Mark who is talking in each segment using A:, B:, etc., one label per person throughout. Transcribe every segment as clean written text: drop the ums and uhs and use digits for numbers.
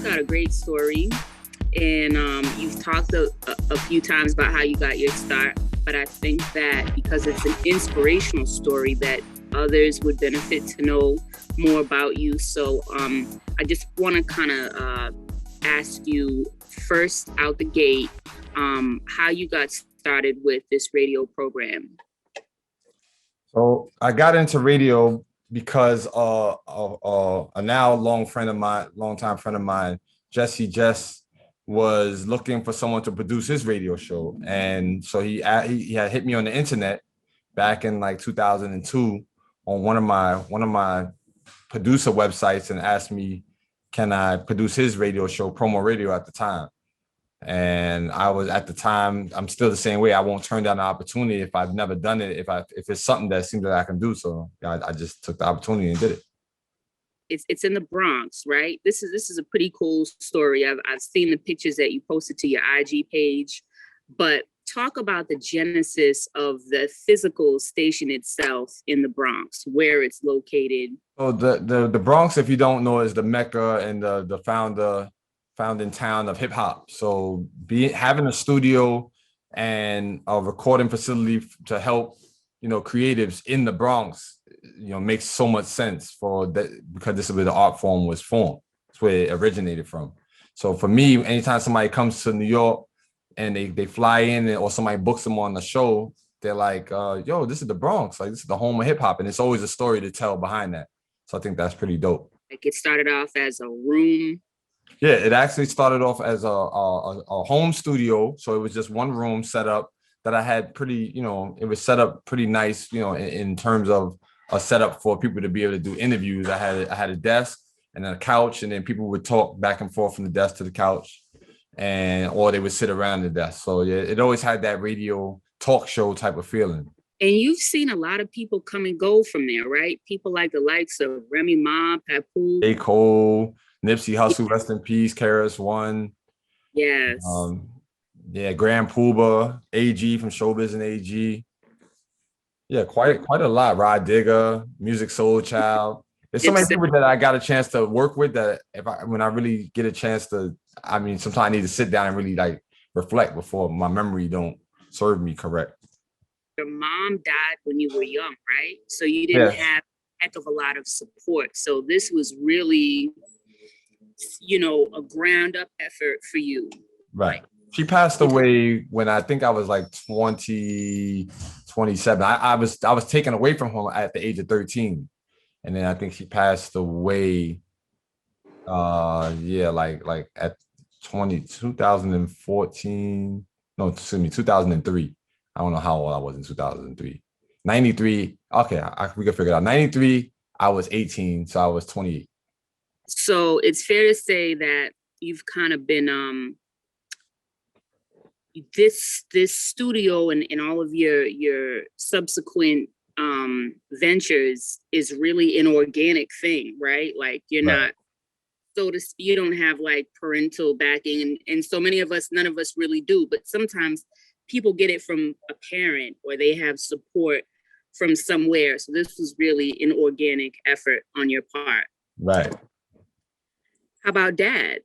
A: got a great story, and you've talked a few times about how you got your start, but I think that because it's an inspirational story that others would benefit to know more about you. So I just want to kind of ask you first out the gate, how you got started with this radio program.
B: So I got into radio because a now longtime friend of mine, Jess, was looking for someone to produce his radio show, and so he had hit me on the internet back in like 2002 on one of my producer websites and asked me, can I produce his radio show, Promo Radio at the time. And I was at the time, I'm still the same way. I won't turn down the opportunity if I've never done it, if it's something that seems that I can do. So I just took the opportunity and did it.
A: It's in the Bronx, right? This is a pretty cool story. I've seen the pictures that you posted to your IG page, but talk about the genesis of the physical station itself in the Bronx, where it's located.
B: So the Bronx, if you don't know, is the Mecca and the founding town of hip hop. So having a studio and a recording facility to help, creatives in the Bronx, makes so much sense for that, because this is where the art form was formed. It's where it originated from. So for me, anytime somebody comes to New York and they fly in, or somebody books them on the show, they're like, yo, this is the Bronx. Like, this is the home of hip hop. And it's always a story to tell behind that. So I think that's pretty dope.
A: Like, it started off as a room.
B: Yeah, it actually started off as a home studio. So it was just one room set up that I had it was set up pretty nice, in terms of a setup for people to be able to do interviews. I had a desk and then a couch, and then people would talk back and forth from the desk to the couch, or they would sit around the desk. So yeah, it always had that radio talk show type of feeling.
A: And you've seen a lot of people come and go from there, right? People like the likes of Remy Ma, Papoose,
B: J. Cole, Nipsey Hussle, rest in peace, KRS One.
A: Yes.
B: Grand Puba, AG from Showbiz and AG. Yeah, quite a lot. Rod Digger, Music Soul Child. There's so many people that I got a chance to work with that when I really get a chance to, sometimes I need to sit down and really like reflect before my memory don't serve me correct.
A: Your mom died when you were young, right? So you didn't have a heck of a lot of support. So this was really, a ground up effort for you.
B: Right. She passed away when I think I was like 27. I was taken away from home at the age of 13. And then I think she passed away, like at 2014. No, excuse me, 2003. I don't know how old I was in 2003. 93. Okay, we can figure it out. 93, I was 18, so I was 28.
A: So it's fair to say that you've kind of been this studio and all of your subsequent ventures is really an organic thing, right? Like, you're not, you don't have like parental backing, and so many of us, none of us really do, but sometimes people get it from a parent, or they have support from somewhere. So this was really an organic effort on your part.
B: Right.
A: How about Dad?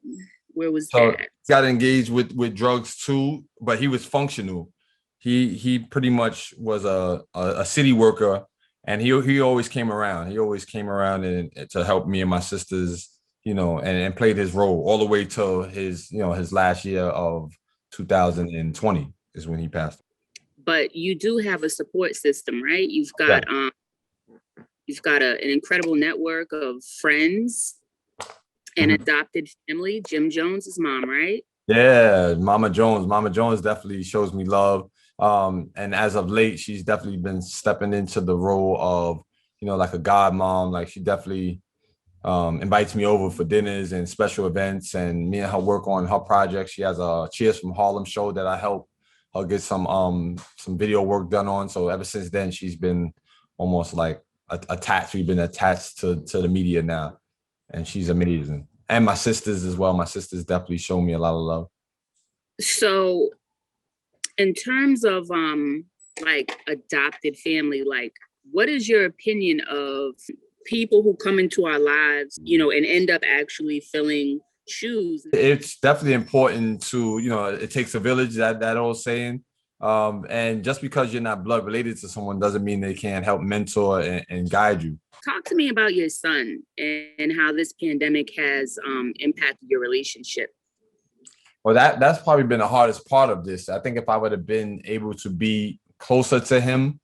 A: Where was Dad?
B: Got engaged with drugs too, but he was functional. He pretty much was a city worker, and he always came around. He always came around and to help me and my sisters, and played his role all the way till his last year of 2020 is when he passed.
A: But you do have a support system, right? You've got an incredible network of friends. An adopted family. Jim Jones' mom, right?
B: Yeah, Mama Jones. Mama Jones definitely shows me love. And as of late, she's definitely been stepping into the role of, like a god mom. Like, she definitely invites me over for dinners and special events, and me and her work on her project. She has a Cheers from Harlem show that I help her get some video work done on. So ever since then, she's been almost like attached. We've been attached to the media now. And she's amazing. And my sisters as well. My sisters definitely show me a lot of love.
A: So in terms of like adopted family, like, what is your opinion of people who come into our lives, and end up actually filling shoes.
B: It's definitely important to, it takes a village, that old saying. And just because you're not blood related to someone doesn't mean they can't help mentor and guide you.
A: Talk to me about your son and how this pandemic has impacted your relationship.
B: Well, that's probably been the hardest part of this. I think if I would have been able to be closer to him,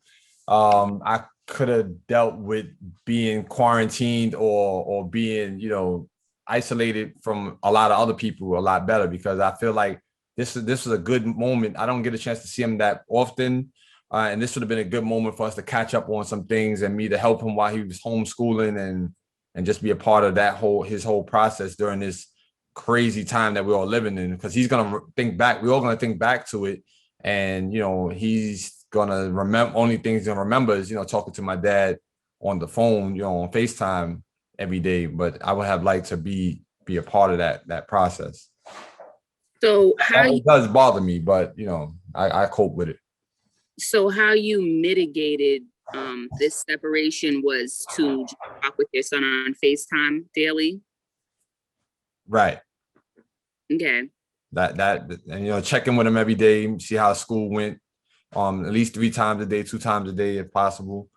B: I could have dealt with being quarantined or being, isolated from a lot of other people a lot better, because I feel like this was a good moment. I don't get a chance to see him that often. And this would have been a good moment for us to catch up on some things and me to help him while he was homeschooling and just be a part of his whole process during this crazy time that we're all living in, because he's going to think back. We're all going to think back to it. And, he's going to remember, only things he's going to remember is, talking to my dad on the phone, on FaceTime every day. But I would have liked to be a part of that process.
A: So
B: it does bother me, but, I cope with it.
A: So how you mitigated this separation was to talk with your son on FaceTime daily?
B: Right.
A: Okay.
B: That and check in with him every day, see how school went, at least 3 times a day, 2 times a day if possible.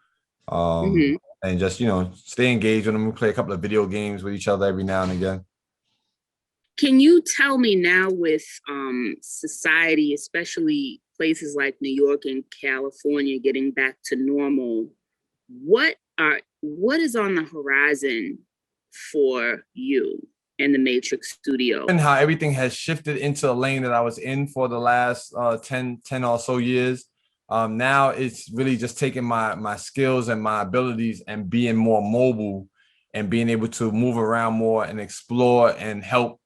B: And just stay engaged with them. We play a couple of video games with each other every now and again.
A: Can you tell me now, with society, especially places like New York and California getting back to normal, what is on the horizon for you in the Matrix studio?
B: And how everything has shifted into a lane that I was in for the last 10 or so years. Now it's really just taking my skills and my abilities and being more mobile and being able to move around more and explore and help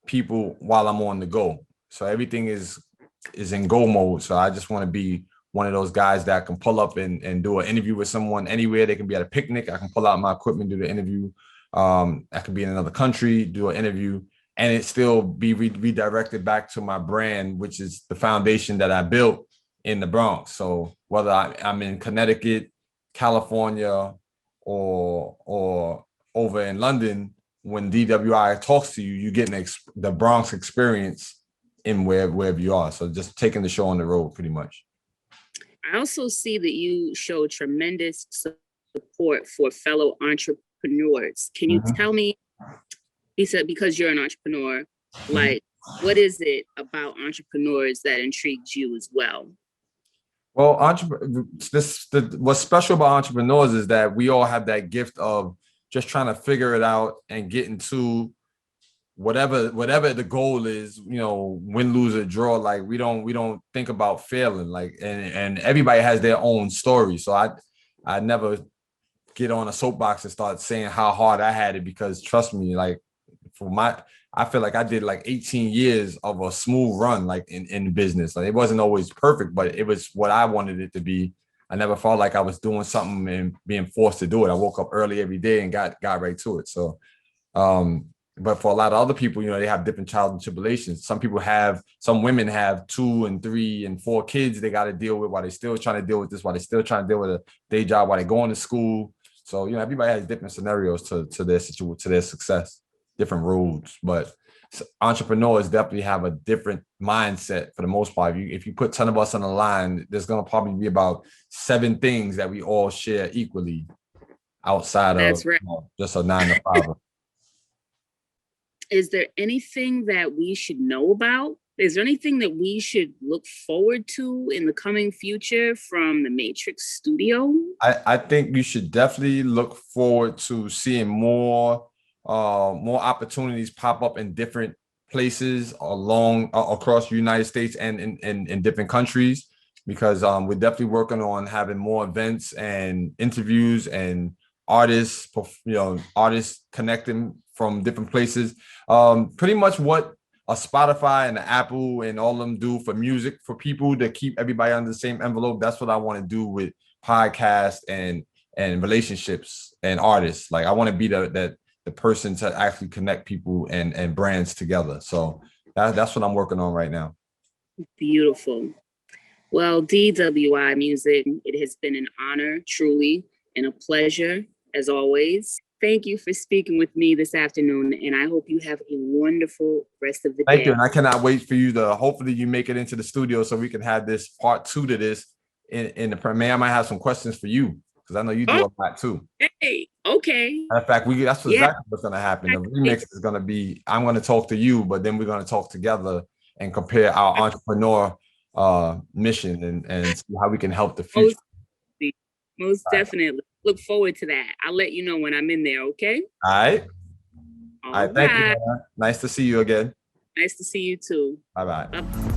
B: people while I'm on the go. So everything is in go mode. So I just want to be one of those guys that can pull up and do an interview with someone anywhere. They can be at a picnic. I can pull out my equipment, do the interview. I could be in another country, do an interview, and it still be redirected back to my brand, which is the foundation that I built in the Bronx. So whether I'm in Connecticut, California, or over in London, when DWI talks to you, you get the Bronx experience in wherever you are. So just taking the show on the road, pretty much.
A: I also see that you show tremendous support for fellow entrepreneurs. Can you tell me, he said, because you're an entrepreneur, like, what is it about entrepreneurs that intrigues you as well?
B: Well, what's special about entrepreneurs is that we all have that gift of just trying to figure it out and get into whatever the goal is, win, lose, or draw. Like we don't think about failing, like, and everybody has their own story. So I never get on a soapbox and start saying how hard I had it, because trust me, like I feel like I did like 18 years of a smooth run, like in business. Like it wasn't always perfect, but it was what I wanted it to be. I never felt like I was doing something and being forced to do it. I woke up early every day and got right to it. So, but for a lot of other people, they have different trials and tribulations. Some women have 2 and 3 and 4 kids they got to deal with while they're still trying to deal with this, while they're still trying to deal with a day job, while they're going to school. So, everybody has different scenarios to their situation, to their success, different roads. But entrepreneurs definitely have a different mindset for the most part. If you put 10 of us on the line, there's going to probably be about 7 things that we all share equally outside of just a 9 to 5.
A: Is there anything that we should know about? Is there anything that we should look forward to in the coming future from the Matrix studio?
B: I think you should definitely look forward to seeing more opportunities pop up in different places across the United States and in different countries, because we're definitely working on having more events and interviews and artists connecting from different places. Pretty much what a Spotify and an Apple and all of them do for music, for people to keep everybody under the same envelope. That's what I want to do with podcasts and relationships and artists. Like I want to be the person to actually connect people and brands together. So that's what I'm working on right now.
A: Beautiful. Well, DWI Music, it has been an honor, truly, and a pleasure, as always. Thank you for speaking with me this afternoon, and I hope you have a wonderful rest of the
B: Thank
A: day.
B: you. And I cannot wait for you to, hopefully you make it into the studio so we can have this part 2 to this in the premiere. I might have some questions for you because I know you do a lot too.
A: Hey, okay.
B: Matter of fact, that's exactly what's going to happen. The remix is going to be, I'm going to talk to you, but then we're going to talk together and compare our entrepreneur mission and see how we can help the future.
A: Most definitely. Look forward to that. I'll let you know when I'm in there, okay?
B: All right.
A: All
B: right. Thank you, Hana. Nice to see you again.
A: Nice to see you too.
B: Bye-bye.